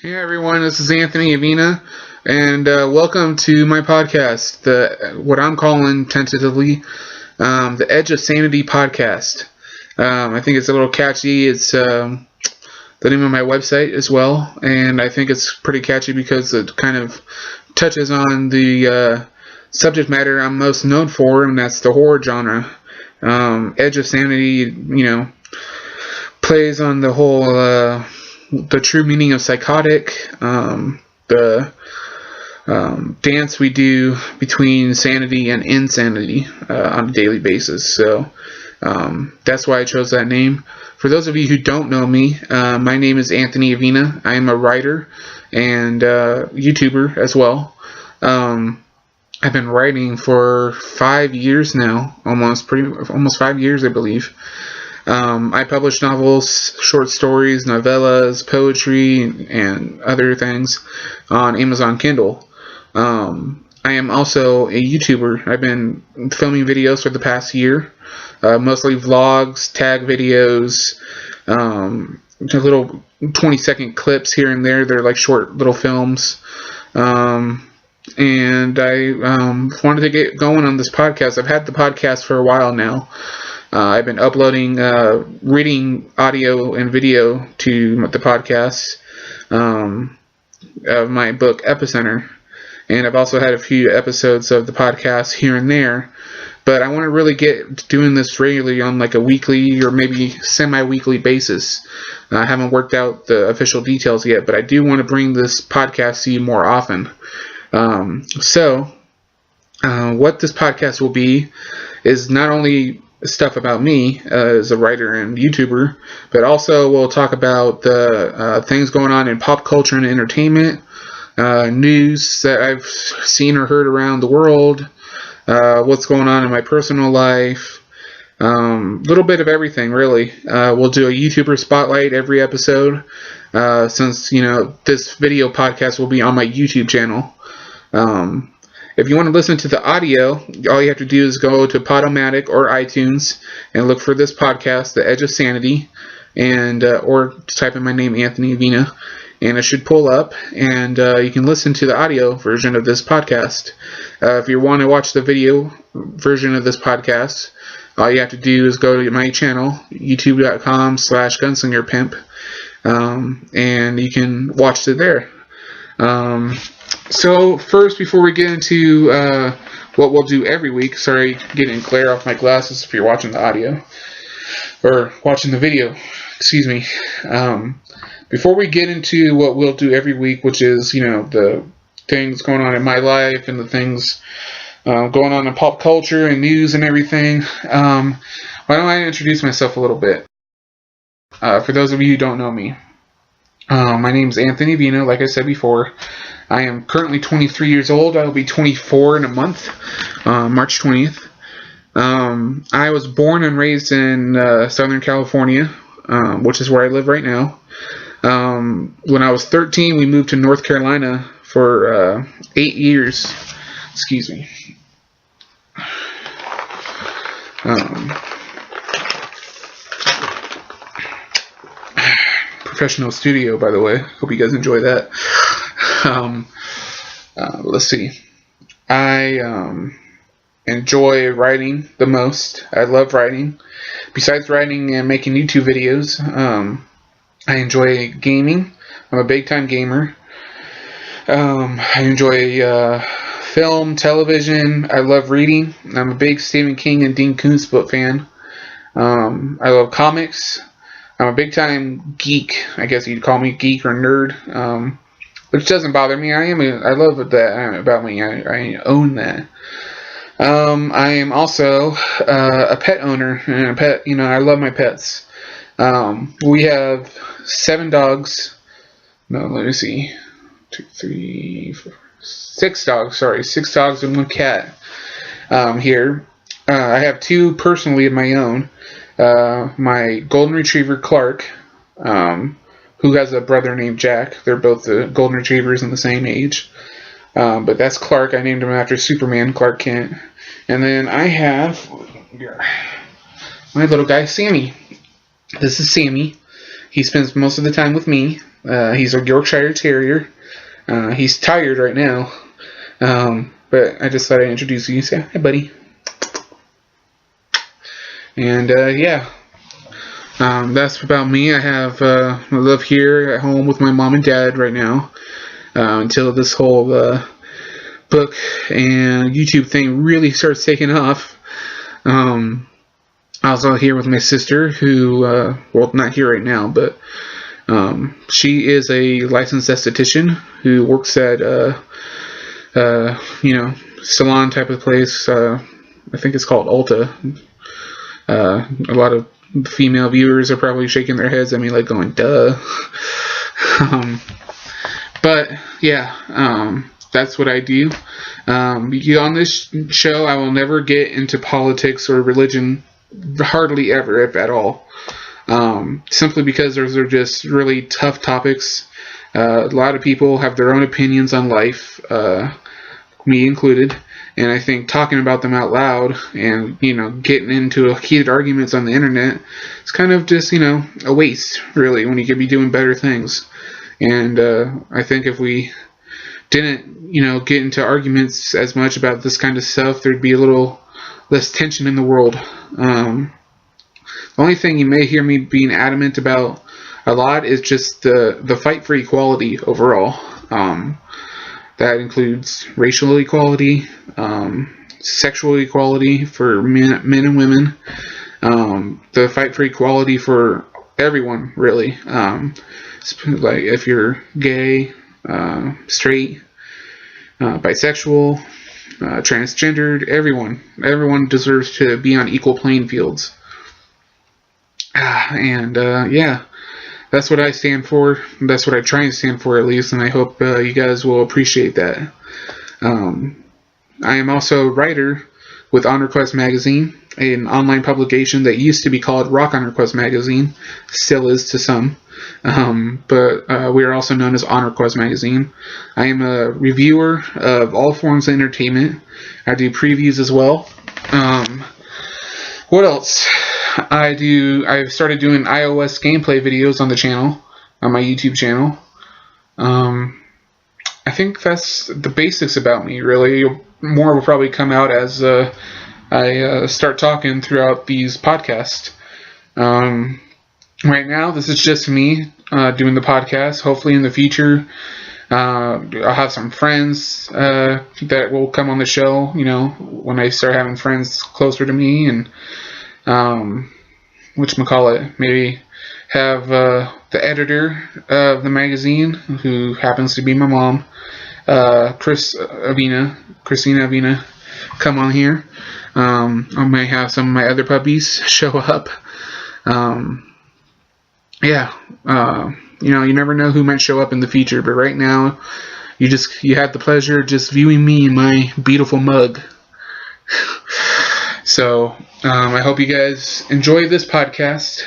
Hey everyone, this is Anthony Avina, and welcome to my podcast, what I'm calling tentatively the Edge of Sanity podcast. I think it's a little catchy. It's the name of my website as well, and I think it's pretty catchy because it kind of touches on the subject matter I'm most known for, and that's the horror genre. Edge of Sanity, plays on the whole the true meaning of psychotic, the dance we do between sanity and insanity on a daily basis. So that's why I chose that name. For those of you who don't know me, my name is Anthony Avina. I am a writer and YouTuber as well. I've been writing for 5 years now, almost 5 years, I believe. I publish novels, short stories, novellas, poetry, and other things on Amazon Kindle. I am also a YouTuber. I've been filming videos for the past year, mostly vlogs, tag videos, little 20-second clips here and there. They're like short little films. And I wanted to get going on this podcast. I've had the podcast for a while now. I've been uploading reading audio and video to the podcast of my book Epicenter, and I've also had a few episodes of the podcast here and there, but I want to really get doing this regularly on like a weekly or maybe semi-weekly basis. I haven't worked out the official details yet, but I do want to bring this podcast to you more often. So what this podcast will be is not only stuff about me as a writer and YouTuber, but also we'll talk about the things going on in pop culture and entertainment, news that I've seen or heard around the world, what's going on in my personal life, little bit of everything really. We'll do a YouTuber spotlight every episode, since this video podcast will be on my YouTube channel. If you want to listen to the audio, all you have to do is go to Podomatic or iTunes and look for this podcast, The Edge of Sanity, and or type in my name, Anthony Avina, and it should pull up, and you can listen to the audio version of this podcast. If you want to watch the video version of this podcast, all you have to do is go to my channel, youtube.com/gunslingerpimp, and you can watch it there. So first, before we get into what we'll do every week, sorry, getting glare off my glasses if you're watching the audio, or watching the video, excuse me. Before we get into what we'll do every week, which is, the things going on in my life and the things going on in pop culture and news and everything, why don't I introduce myself a little bit? For those of you who don't know me, my name is Anthony Avina, like I said before. I am currently 23 years old. I will be 24 in a month, March 20th. I was born and raised in Southern California, which is where I live right now. When I was 13, we moved to North Carolina for 8 years. Excuse me. Professional studio, by the way. Hope you guys enjoy that. Let's see. I enjoy writing the most. I love writing. Besides writing and making YouTube videos, I enjoy gaming. I'm a big time gamer. I enjoy film, television. I love reading. I'm a big Stephen King and Dean Koontz book fan. I love comics. I'm a big time geek. I guess you'd call me geek or nerd. Which doesn't bother me. I love that about me. I own that. I am also a pet owner and a pet. I love my pets. We have 7 dogs. No, let me see. 2, 3, 4, 6 dogs. Sorry, 6 dogs and 1 cat. Here, I have 2 personally of my own. My golden retriever Clark, who has a brother named Jack. They're both the golden retrievers in the same age. But that's Clark. I named him after Superman, Clark Kent. And then I have my little guy, Sammy. This is Sammy. He spends most of the time with me. He's a Yorkshire Terrier. He's tired right now. But I just thought I'd introduce you. Say hi, buddy. And yeah, that's about me. I live here at home with my mom and dad right now until this whole book and YouTube thing really starts taking off. Also here with my sister, who, well, not here right now, but she is a licensed esthetician who works at, salon type of place. I think it's called Ulta. A lot of female viewers are probably shaking their heads at me like going, duh. But, yeah, that's what I do. On this show, I will never get into politics or religion, hardly ever, if at all. Simply because those are just really tough topics. A lot of people have their own opinions on life, me included. And I think talking about them out loud and, getting into heated arguments on the internet is kind of just, a waste, really, when you could be doing better things. And I think if we didn't, get into arguments as much about this kind of stuff, there'd be a little less tension in the world. The only thing you may hear me being adamant about a lot is just the fight for equality overall. That includes racial equality, sexual equality for men and women, the fight for equality for everyone, really. Like if you're gay, straight, bisexual, transgendered, everyone deserves to be on equal playing fields. Yeah, that's what I stand for. That's what I try and stand for, at least, and I hope you guys will appreciate that. I am also a writer with Honor Quest Magazine, an online publication that used to be called Rock Honor Quest Magazine, still is to some, but we are also known as Honor Quest Magazine. I am a reviewer of all forms of entertainment. I do previews as well. What else? I've started doing iOS gameplay videos on the channel, on my YouTube channel. I think that's the basics about me, really. More will probably come out as I start talking throughout these podcasts. Right now, this is just me doing the podcast. Hopefully in the future, I'll have some friends that will come on the show, when I start having friends closer to me, and whatchamacallit, maybe have the editor of the magazine, who happens to be my mom, Christina Avina, come on here. I might have some of my other puppies show up. You never know who might show up in the future, but right now, you had the pleasure of just viewing me in my beautiful mug. So, I hope you guys enjoy this podcast,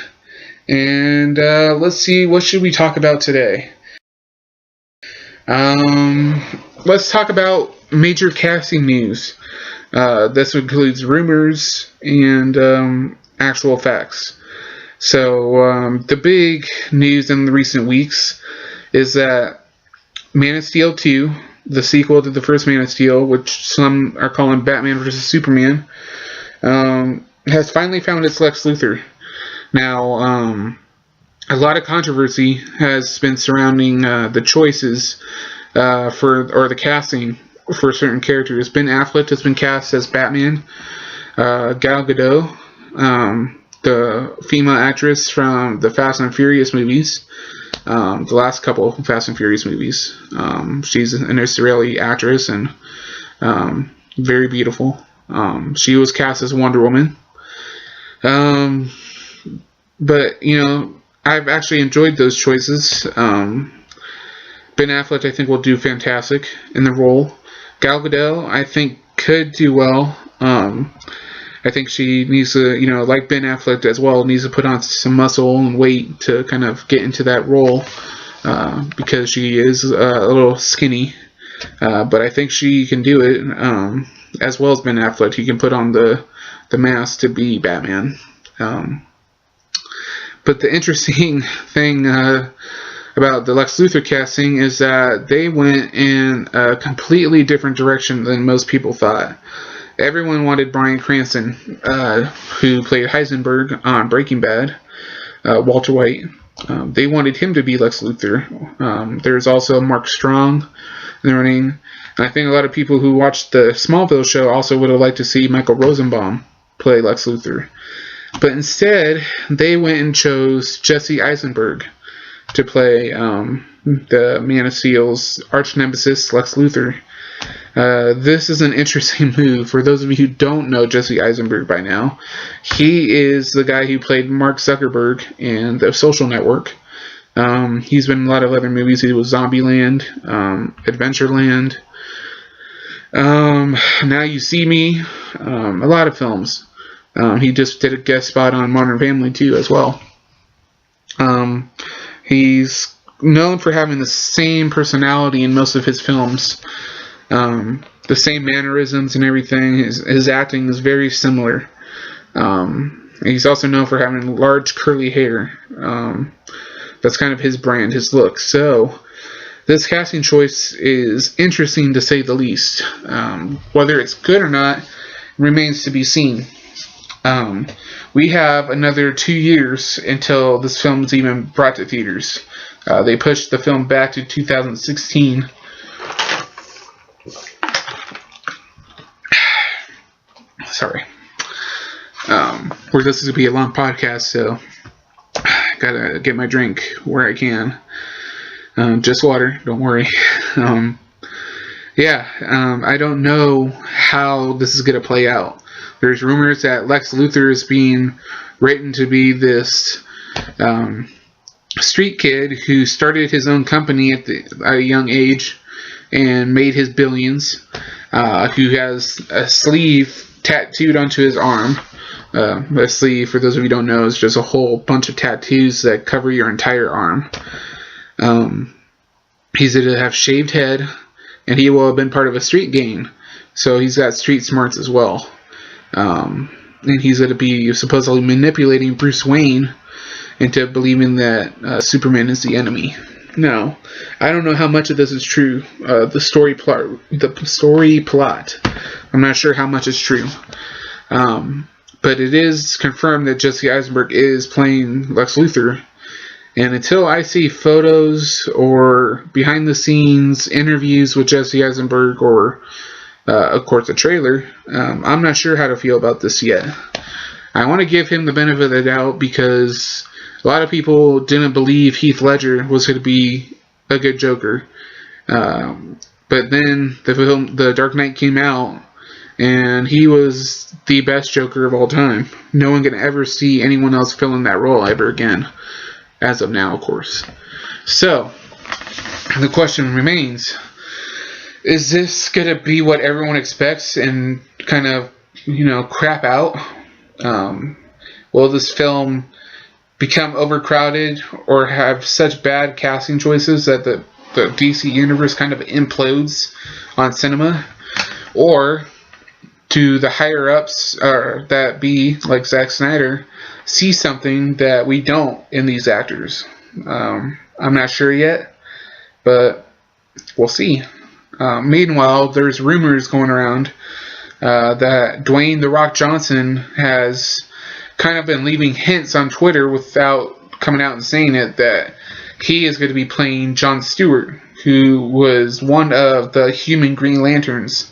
and let's see, what should we talk about today? Let's talk about major casting news. This includes rumors and actual facts. So, the big news in the recent weeks is that Man of Steel 2, the sequel to the first Man of Steel, which some are calling Batman vs. Superman, has finally found its Lex Luthor. Now, a lot of controversy has been surrounding the choices or the casting for certain characters. Ben Affleck has been cast as Batman. Gal Gadot, the female actress from the Fast and Furious movies, the last couple Fast and Furious movies. She's an Israeli actress and very beautiful. She was cast as Wonder Woman. But, I've actually enjoyed those choices. Ben Affleck, I think, will do fantastic in the role. Gal Gadot, I think, could do well. I think she needs to, like Ben Affleck as well, needs to put on some muscle and weight to kind of get into that role, because she is a little skinny. But I think she can do it, as well as Ben Affleck. He can put on the mask to be Batman. But the interesting thing about the Lex Luthor casting is that they went in a completely different direction than most people thought. Everyone wanted Bryan Cranston, who played Heisenberg on Breaking Bad, Walter White. They wanted him to be Lex Luthor. There's also Mark Strong in the running. And I think a lot of people who watched the Smallville show also would have liked to see Michael Rosenbaum play Lex Luthor. But instead, they went and chose Jesse Eisenberg to play the Man of Steel's arch nemesis, Lex Luthor. This is an interesting move. For those of you who don't know Jesse Eisenberg by now, he is the guy who played Mark Zuckerberg in The Social Network. He's been in a lot of other movies. He was Zombieland, Adventureland, Now You See Me, a lot of films. He just did a guest spot on Modern Family too as well. He's known for having the same personality in most of his films. The same mannerisms and everything. His acting is very similar. He's also known for having large curly hair. That's kind of his brand, his look. So this casting choice is interesting to say the least. Whether it's good or not remains to be seen. We have another 2 years until this film is even brought to theaters. They pushed the film back to 2016. Sorry. This is going to be a long podcast, so I gotta get my drink where I can. Just water, don't worry. I don't know how this is going to play out. There's rumors that Lex Luthor is being written to be this street kid who started his own company at a young age and made his billions, who has a sleeve tattooed onto his arm. A sleeve, for those of you who don't know, is just a whole bunch of tattoos that cover your entire arm. He's going to have shaved head, and he will have been part of a street gang, so he's got street smarts as well. And he's going to be supposedly manipulating Bruce Wayne into believing that Superman is the enemy. Now, I don't know how much of this is true. The story plot. I'm not sure how much is true. But it is confirmed that Jesse Eisenberg is playing Lex Luthor. And until I see photos or behind the scenes interviews with Jesse Eisenberg or, of course, a trailer, I'm not sure how to feel about this yet. I want to give him the benefit of the doubt because a lot of people didn't believe Heath Ledger was going to be a good Joker. But then The Dark Knight came out, and he was the best Joker of all time. No one can ever see anyone else filling that role ever again. As of now, of course. So, the question remains, is this going to be what everyone expects and kind of, crap out? Will this film become overcrowded or have such bad casting choices that the DC universe kind of implodes on cinema? Or do the higher-ups that be, like Zack Snyder, see something that we don't in these actors? I'm not sure yet, but we'll see. Meanwhile, there's rumors going around that Dwayne "The Rock" Johnson has kind of been leaving hints on Twitter without coming out and saying it, that he is going to be playing John Stewart, who was one of the Human Green Lanterns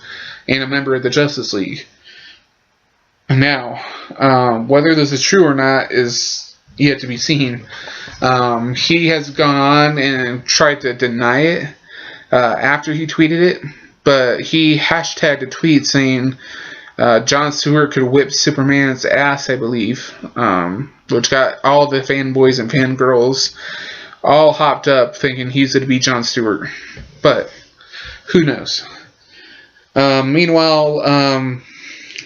and a member of the Justice League. Now, whether this is true or not is yet to be seen. He has gone on and tried to deny it after he tweeted it, but he hashtagged a tweet saying John Stewart could whip Superman's ass, I believe, which got all the fanboys and fangirls all hopped up thinking he's going to be John Stewart. But who knows? Meanwhile,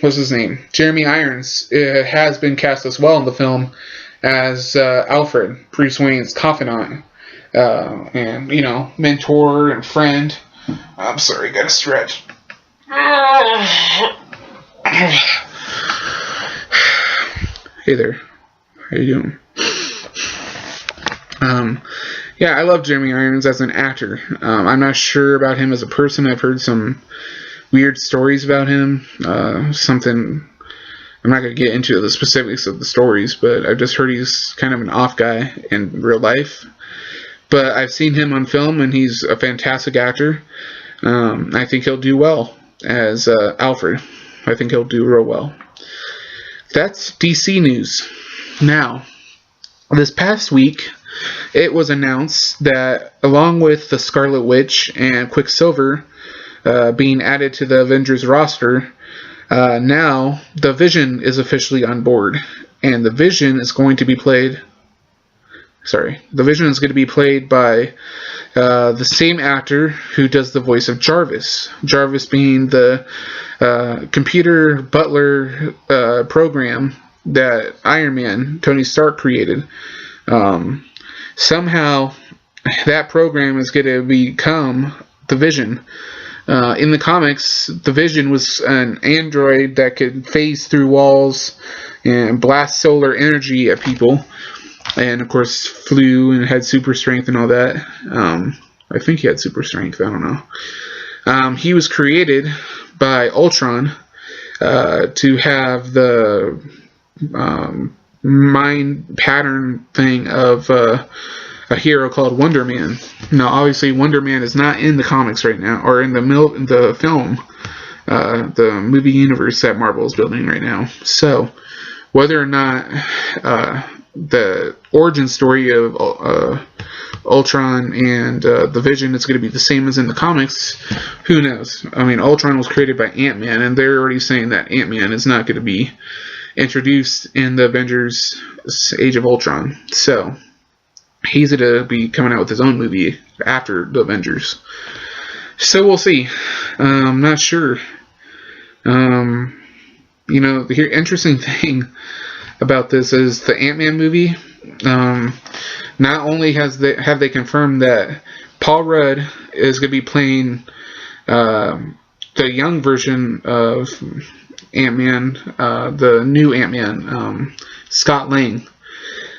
what's his name? Jeremy Irons has been cast as well in the film as Alfred, Bruce Wayne's confidant, and mentor and friend. I'm sorry, gotta stretch. Hey there, how you doing? Yeah, I love Jeremy Irons as an actor. I'm not sure about him as a person. I've heard some weird stories about him. Something, I'm not going to get into the specifics of the stories, but I've just heard he's kind of an off guy in real life. But I've seen him on film, and he's a fantastic actor. I think he'll do well as Alfred. I think he'll do real well. That's DC news. Now, this past week, it was announced that along with the Scarlet Witch and Quicksilver being added to the Avengers roster, now the Vision is officially on board. And the Vision is going to be played... The Vision is going to be played by the same actor who does the voice of Jarvis. Jarvis being the computer butler program that Iron Man, Tony Stark, created. Somehow, that program is going to become the Vision. In the comics, the Vision was an android that could phase through walls and blast solar energy at people. And, of course, flew and had super strength and all that. I think he had super strength. I don't know. He was created by Ultron to have the mind pattern thing of a hero called Wonder Man. Now, obviously, Wonder Man is not in the comics right now, or in the film, the movie universe that Marvel is building right now. So, whether or not the origin story of Ultron and the Vision is going to be the same as in the comics, who knows? I mean, Ultron was created by Ant-Man, and they're already saying that Ant-Man is not going to be introduced in the Avengers Age of Ultron. So, he's going to be coming out with his own movie after the Avengers. So, we'll see. I'm not sure. The interesting thing about this is the Ant-Man movie. Not only have they confirmed that Paul Rudd is going to be playing the young version of Ant-Man, the new Ant-Man, Scott Lang.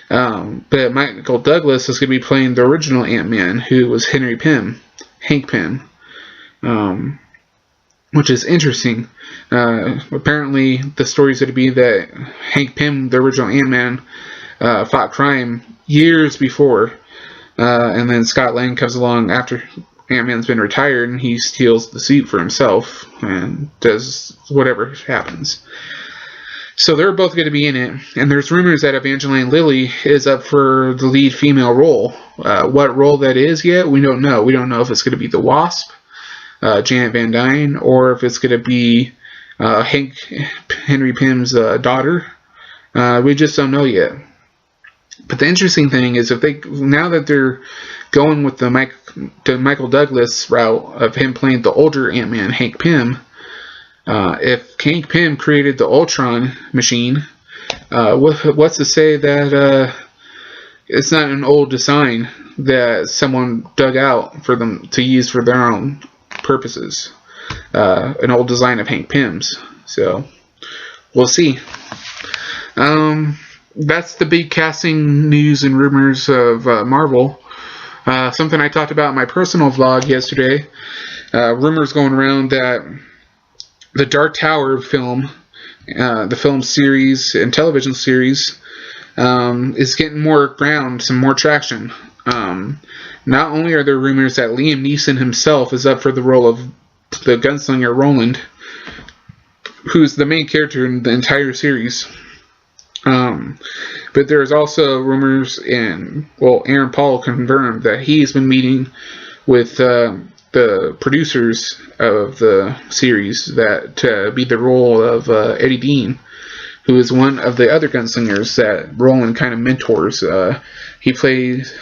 But Michael Douglas is going to be playing the original Ant-Man, who was Hank Pym. Which is interesting. Apparently, the story is going to be that Hank Pym, the original Ant-Man, fought crime years before, and then Scott Lang comes along after Ant-Man's been retired, and he steals the suit for himself and does whatever happens. So they're both going to be in it, and there's rumors that Evangeline Lilly is up for the lead female role. What role that is yet, we don't know. We don't know if it's going to be the Wasp, Janet Van Dyne, or if it's going to be Henry Pym's daughter. We just don't know yet. But the interesting thing is, now that they're going with the Michael Douglas route of him playing the older Ant-Man, Hank Pym, if Hank Pym created the Ultron machine, what's to say that it's not an old design that someone dug out for them to use for their own purposes? An old design of Hank Pym's. So, we'll see. That's the big casting news and rumors of Marvel. Something I talked about in my personal vlog yesterday. Rumors going around that the Dark Tower film, the film series and television series, is getting more ground, some more traction. Not only are there rumors that Liam Neeson himself is up for the role of the gunslinger Roland, who's the main character in the entire series, but there's also rumors, and Aaron Paul confirmed that he's been meeting with the producers of the series to be the role of Eddie Dean, who is one of the other gunslingers that Roland kind of mentors. He plays...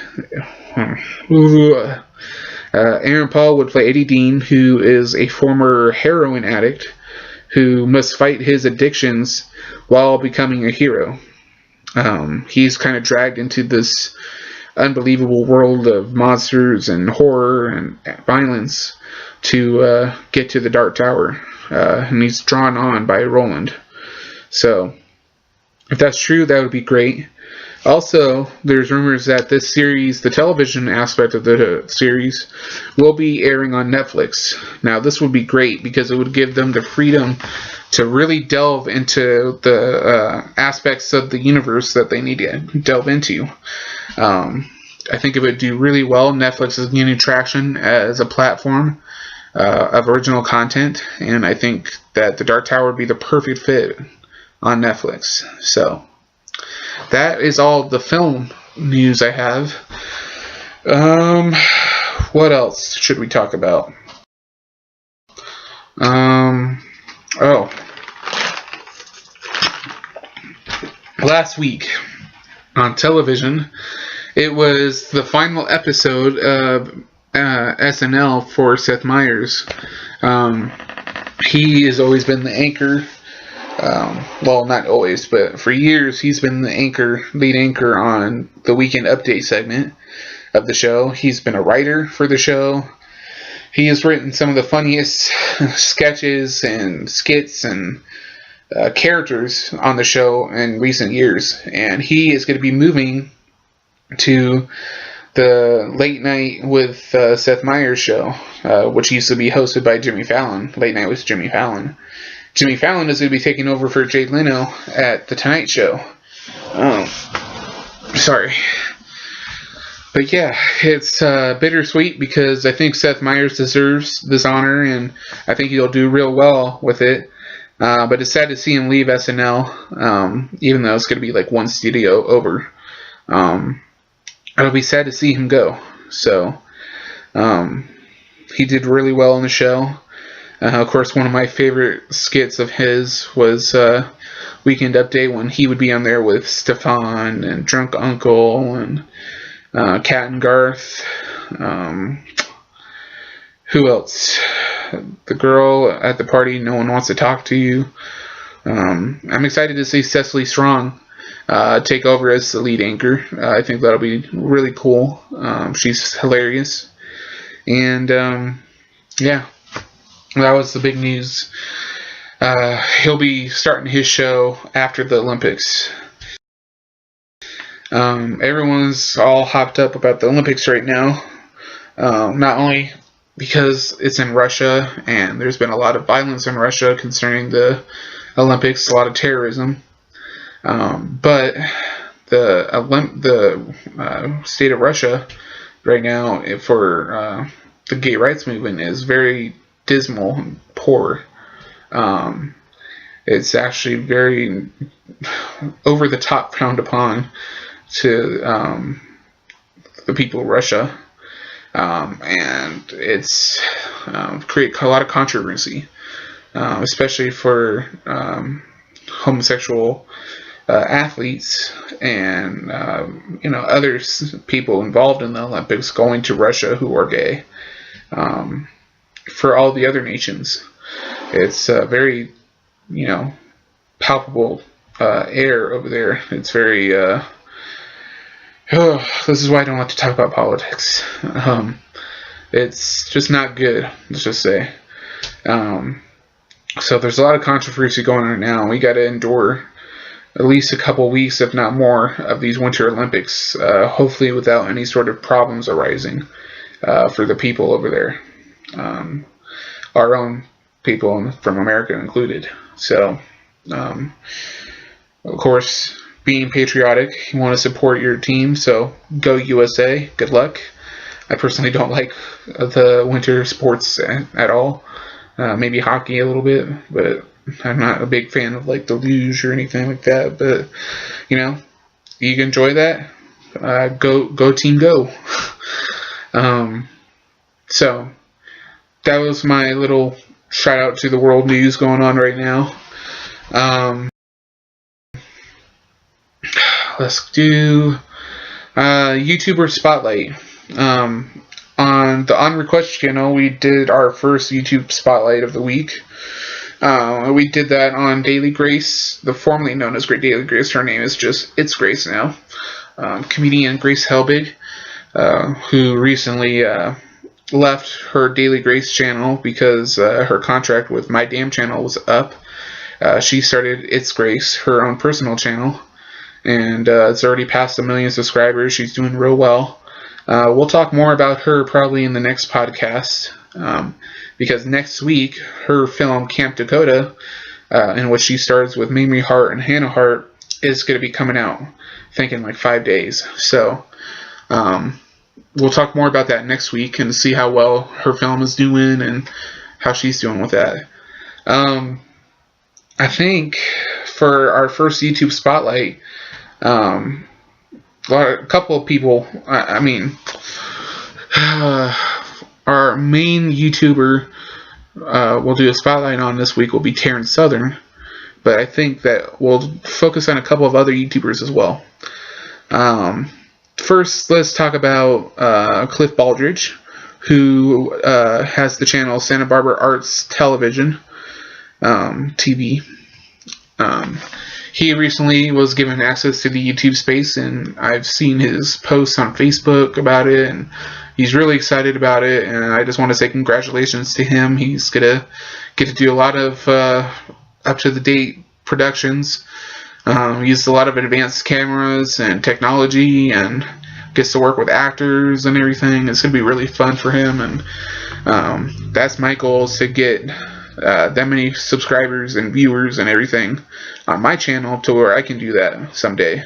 Aaron Paul would play Eddie Dean, who is a former heroin addict who must fight his addictions while becoming a hero. He's kind of dragged into this unbelievable world of monsters and horror and violence to get to the Dark Tower. And he's drawn on by Roland. So, if that's true, that would be great. Also, there's rumors that this series, the television aspect of the series, will be airing on Netflix. Now, this would be great because it would give them the freedom to really delve into the aspects of the universe that they need to delve into. I think it would do really well. Netflix is gaining traction as a platform of original content, and I think that The Dark Tower would be the perfect fit on Netflix. So that is all the film news I have. What else should we talk about? Last week on television, it was the final episode of SNL for Seth Meyers. He has always been the anchor. Well, not always, but for years he's been the lead anchor on the Weekend Update segment of the show. He's been a writer for the show. He has written some of the funniest sketches and skits and characters on the show in recent years. And he is going to be moving to the Late Night with Seth Meyers show, which used to be hosted by Jimmy Fallon. Late Night with Jimmy Fallon. Jimmy Fallon is going to be taking over for Jay Leno at The Tonight Show. Sorry. But yeah, it's bittersweet because I think Seth Meyers deserves this honor, and I think he'll do real well with it. But it's sad to see him leave SNL, even though it's going to be like one studio over. It'll be sad to see him go. So, he did really well on the show. Of course, one of my favorite skits of his was Weekend Update when he would be on there with Stefan and Drunk Uncle and Kat and Garth. Who else? The girl at the party, no one wants to talk to you. I'm excited to see Cecily Strong take over as the lead anchor. I think that'll be really cool. She's hilarious. And yeah. That was the big news. He'll be starting his show after the Olympics. Everyone's all hopped up about the Olympics right now. Not only because it's in Russia and there's been a lot of violence in Russia concerning the Olympics, a lot of terrorism. But the state of Russia right now for the gay rights movement is very dismal and poor. It's actually very over the top frowned upon to the people of Russia, and it's create a lot of controversy, especially for homosexual athletes and other people involved in the Olympics going to Russia who are gay. For all the other nations, it's very, palpable air over there. It's very. This is why I don't like to talk about politics. It's just not good. Let's just say. So there's a lot of controversy going on now. We got to endure at least a couple weeks, if not more, of these Winter Olympics. Hopefully, without any sort of problems arising for the people over there. Our own people from America included. So, of course, being patriotic, you want to support your team, so go USA. Good luck. I personally don't like the winter sports at all. Maybe hockey a little bit, but I'm not a big fan of like the luge or anything like that. But, you can enjoy that. Go team, go. So that was my little shout out to the world news going on right now. Let's do YouTuber Spotlight. On the On Request channel, we did our first YouTube Spotlight of the week. We did that on Daily Grace, the formerly known as Great Daily Grace. Her name is just It's Grace now. Comedian Grace Helbig, who recently left her Daily Grace channel because her contract with My Damn Channel was up. She started It's Grace, her own personal channel, and it's already passed 1 million subscribers. She's doing real well. We'll talk more about her probably in the next podcast, because next week her film Camp Dakota, in which she stars with Mamie Hart and Hannah Hart, is going to be coming out, I think, in like 5 days. So we'll talk more about that next week and see how well her film is doing and how she's doing with that. I think for our first YouTube spotlight, a couple of people, our main YouTuber we'll do a spotlight on this week will be Terrence Southern, but I think that we'll focus on a couple of other YouTubers as well. First, let's talk about Cliff Baldridge, who has the channel Santa Barbara Arts Television TV. He recently was given access to the YouTube space, and I've seen his posts on Facebook about it, and he's really excited about it, and I just want to say congratulations to him. He's gonna get to do a lot of up-to-the-date productions. He uses a lot of advanced cameras and technology, and gets to work with actors and everything. It's gonna be really fun for him, and that's my goal, is to get that many subscribers and viewers and everything on my channel to where I can do that someday.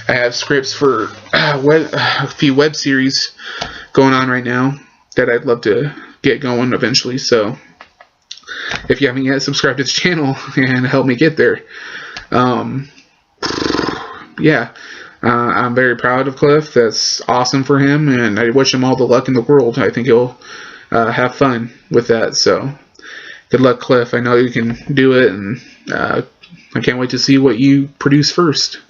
I have scripts for a few web series going on right now that I'd love to get going eventually. So if you haven't yet, subscribe to the channel and help me get there. I'm very proud of Cliff. That's awesome for him, and I wish him all the luck in the world. I think he'll have fun with that. So good luck, Cliff. I know you can do it, and I can't wait to see what you produce first.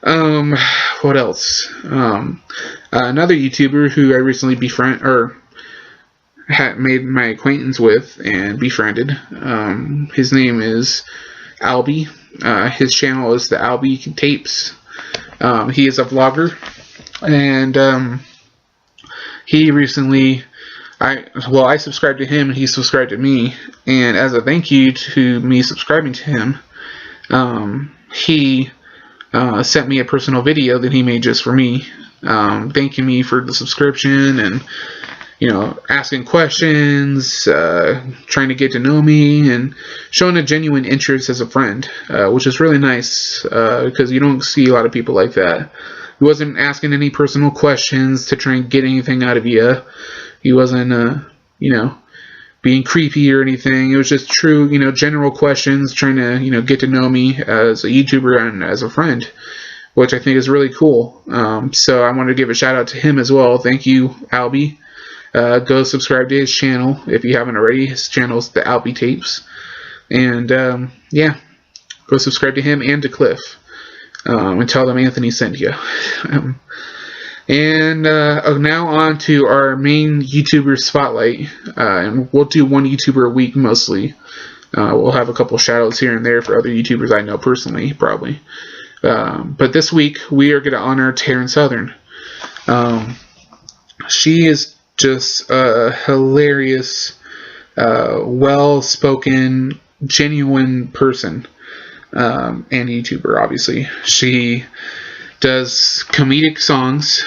What else? Another YouTuber who I recently made my acquaintance with and befriended. His name is Albie. His channel is the Albie Tapes. He is a vlogger, and he recently, I subscribed to him and he subscribed to me, and as a thank you to me subscribing to him, he sent me a personal video that he made just for me, thanking me for the subscription, and asking questions, trying to get to know me, and showing a genuine interest as a friend, which is really nice, because you don't see a lot of people like that. He wasn't asking any personal questions to try and get anything out of you. He wasn't, being creepy or anything. It was just true, general questions, trying to, get to know me as a YouTuber and as a friend, which I think is really cool. So I wanted to give a shout out to him as well. Thank you, Albie. Go subscribe to his channel if you haven't already. His channel is the Albie Tapes. And, go subscribe to him and to Cliff. And tell them Anthony sent you. Now on to our main YouTuber spotlight, and we'll do one YouTuber a week mostly. We'll have a couple shoutouts here and there for other YouTubers I know personally, probably. But this week we are going to honor Terrence Southern. She is just a hilarious, well-spoken, genuine person, and YouTuber, obviously. She does comedic songs.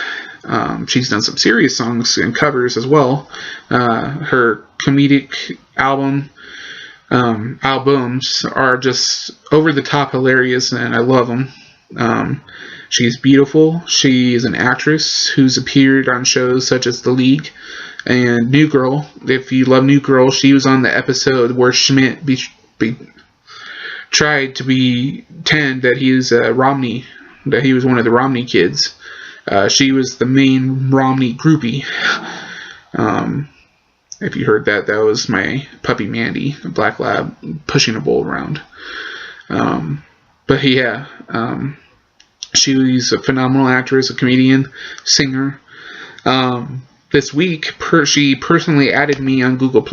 She's done some serious songs and covers as well. Her comedic albums are just over the top hilarious, and I love them. She's beautiful. She is an actress who's appeared on shows such as The League and New Girl. If you love New Girl, she was on the episode where Schmidt tried to pretend that he was Romney, that he was one of the Romney kids. She was the main Romney groupie. If you heard that, that was my puppy Mandy, a black lab, pushing a bowl around. But yeah, she's a phenomenal actress, a comedian, singer. This week, she personally added me on Google+.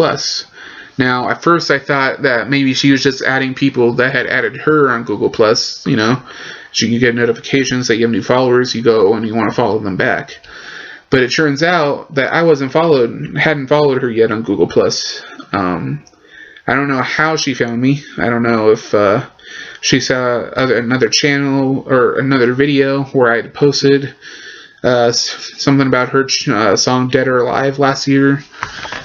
Now, at first I thought that maybe she was just adding people that had added her on Google+. So you get notifications that you have new followers, you go and you want to follow them back. But it turns out that I hadn't followed her yet on Google+. I don't know how she found me. I don't know if she saw another channel or another video where I had posted something about her song Dead or Alive last year.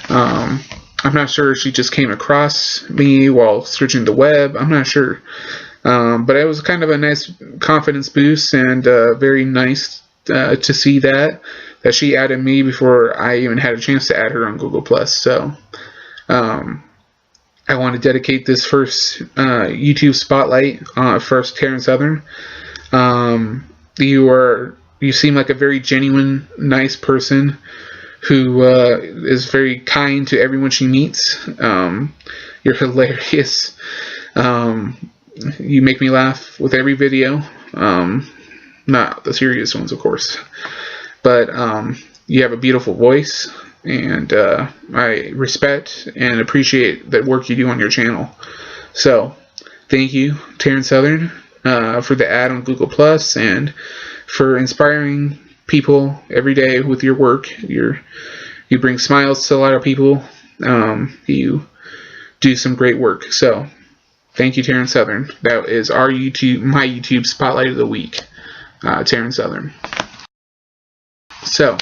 I'm not sure if she just came across me while searching the web. I'm not sure. But it was kind of a nice confidence boost, and very nice to see that she added me before I even had a chance to add her on Google+. So I want to dedicate this first YouTube spotlight first Karen Southern. You seem like a very genuine, nice person who is very kind to everyone she meets. You're hilarious. You make me laugh with every video. Not the serious ones, of course. But you have a beautiful voice, and I respect and appreciate the work you do on your channel. So, thank you, Taryn Southern, for the ad on Google+, and for inspiring people every day with your work. You bring smiles to a lot of people. You do some great work. So, thank you, Taryn Southern. That is my YouTube spotlight of the week, Taryn Southern. So,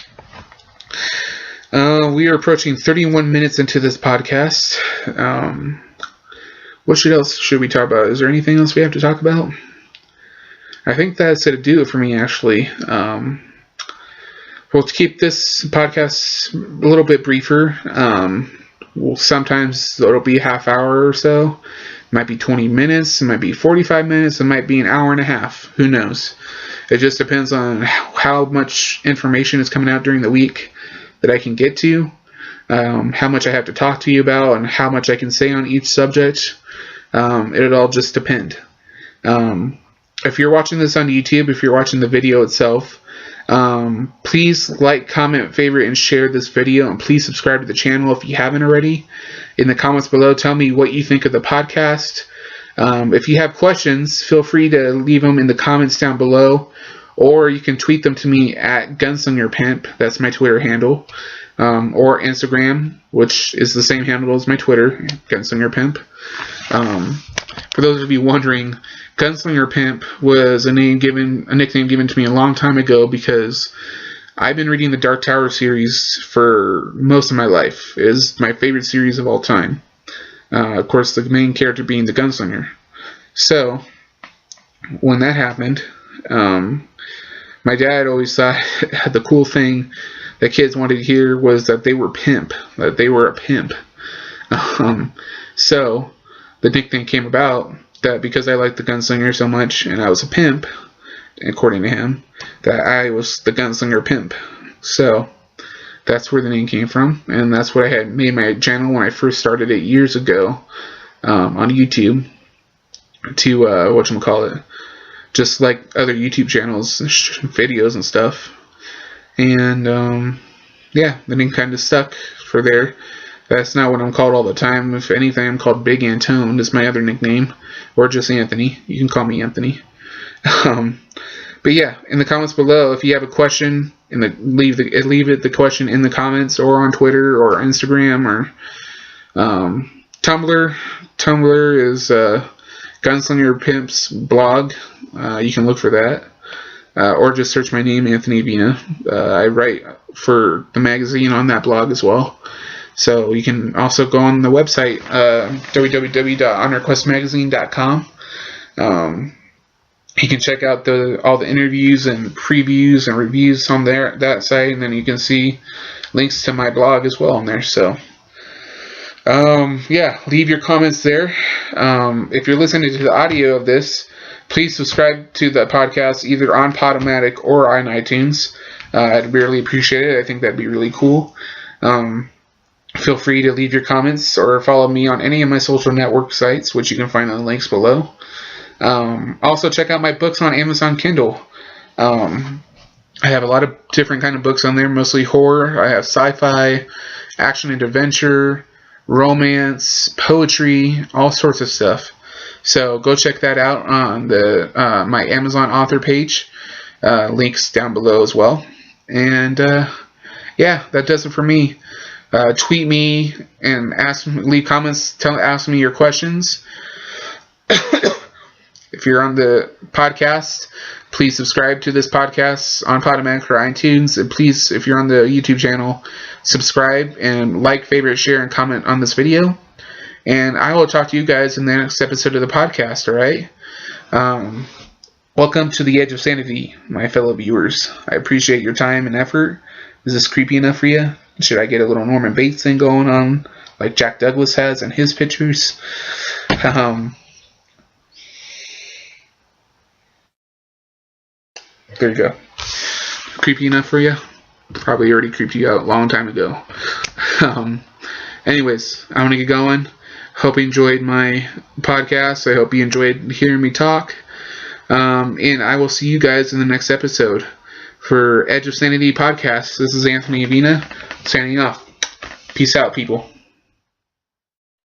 we are approaching 31 minutes into this podcast. What else should we talk about? Is there anything else we have to talk about? I think that's it to do it for me, actually. We'll keep this podcast a little bit briefer. Sometimes it'll be a half hour or so. It might be 20 minutes. It might be 45 minutes. It might be an hour and a half. Who knows? It just depends on how much information is coming out during the week that I can get to, how much I have to talk to you about, and how much I can say on each subject. It'll all just depend. If you're watching this on YouTube, if you're watching the video itself, please like, comment, favorite, and share this video, and please subscribe to the channel if you haven't already. In the comments below, tell me what you think of the podcast. If you have questions, feel free to leave them in the comments down below, or you can tweet them to me at GunslingerPimp. That's my Twitter handle, or Instagram, which is the same handle as my Twitter, GunslingerPimp. For those of you wondering, Gunslinger Pimp was a nickname given to me a long time ago because I've been reading the Dark Tower series for most of my life. It is my favorite series of all time. Of course, the main character being the Gunslinger. So, when that happened, my dad always thought the cool thing that kids wanted to hear was that they were a pimp. So, the nickname came about that because I liked the Gunslinger so much and I was a pimp, according to him, that I was the Gunslinger Pimp. So that's where the name came from, and that's what I had made my channel when I first started it years ago on YouTube to whatchamacallit, just like other YouTube channels, videos and stuff. And yeah, the name kind of stuck for there. That's not what I'm called all the time. If anything, I'm called Big Antone is my other nickname, or just Anthony. You can call me Anthony. But yeah, in the comments below, if you have a question, leave the question in the comments, or on Twitter or Instagram or Tumblr. Tumblr is Gunslinger Pimp's blog. You can look for that, or just search my name, Anthony Avina. I write for the magazine on that blog as well. So you can also go on the website, www.honorquestmagazine.com. You can check out all the interviews and previews and reviews on that site, and then you can see links to my blog as well on there. So, yeah, leave your comments there. If you're listening to the audio of this, please subscribe to the podcast either on Podomatic or on iTunes. I'd really appreciate it. I think that'd be really cool. Feel free to leave your comments or follow me on any of my social network sites, which you can find in the links below. Also, check out my books on Amazon Kindle. I have a lot of different kind of books on there, mostly horror. I have sci-fi, action and adventure, romance, poetry, all sorts of stuff. So go check that out on my Amazon author page. Links down below as well. And yeah, that does it for me. Tweet me and leave comments, ask me your questions. if you're on the podcast, please subscribe to this podcast on Podomatic or iTunes. And please, if you're on the YouTube channel, subscribe and like, favorite, share, and comment on this video. And I will talk to you guys in the next episode of the podcast, alright? Welcome to the Edge of Sanity, my fellow viewers. I appreciate your time and effort. Is this creepy enough for you? Should I get a little Norman Bates thing going on, like Jack Douglas has in his pictures? There you go. Creepy enough for you? Probably already creeped you out a long time ago. Anyways, I want to get going. Hope you enjoyed my podcast. I hope you enjoyed hearing me talk. And I will see you guys in the next episode for Edge of Sanity podcast. This is Anthony Avina signing off. Peace out, people.